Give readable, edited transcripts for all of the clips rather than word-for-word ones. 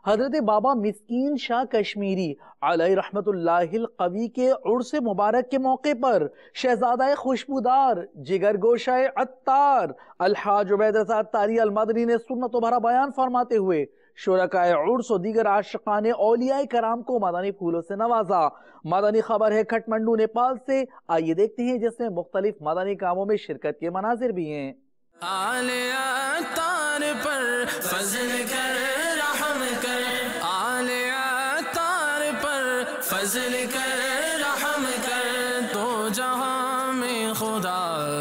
حضرت بابا مسکین شاہ کشمیری علیہ رحمت اللہ القوی کے عرس مبارک کے موقع پر شہزادہ خوشبودار جگر گوشہ عطار الحاج عبید رضا عطاری المدنی نے سنت و بھرا بیان فرماتے ہوئے شرکائے عرس و دیگر عاشقان اولیاء کرام کو مدنی پھولوں سے نوازا۔ مدنی خبر ہے کھٹمنڈو نیپال سے، آئیے دیکھتے ہیں جس میں مختلف مدنی کاموں میں شرکت کے مناظر بھی ہیں۔ آل عطار پر فضل کر رحم کر، آل عطار پر فضل کر رحم کر، دو جہاں میں خدا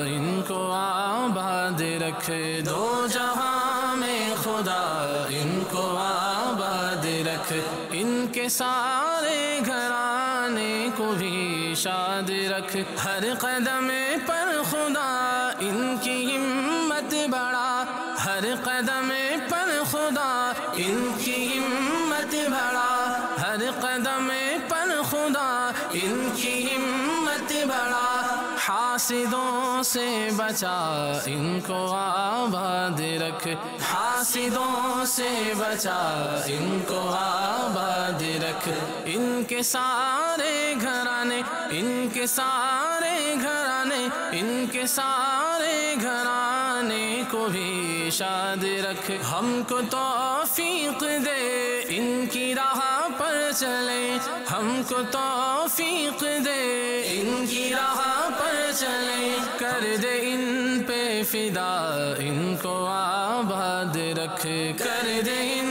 ان کو آباد رکھ، دو جہاں میں خدا ان کو آباد رکھ، ان کے سارے گھرانے کو بھی شاد رکھ، ہر قدم پر خدا ان کی ہمت بڑھا، ہر قدم پر خدا ان کی ہمت بڑھا، ہر قدم پر خدا ان کی ہمت بڑھا، حاسدوں سے بچا ان کو آباد رکھ، حاسدوں سے بچا ان کو آباد رکھ، ان کے سارے گھرانے، ان کے سارے گھرانے، ان کے سارے گھرانے کو بھی شاد رکھ، ہم کو توفیق دے ان کی راہ پر چلے، ہم کو توفیق دے ان کی راہ پر چلے، کر دے ان پہ فدا ان کو آباد رکھ، کر دے ان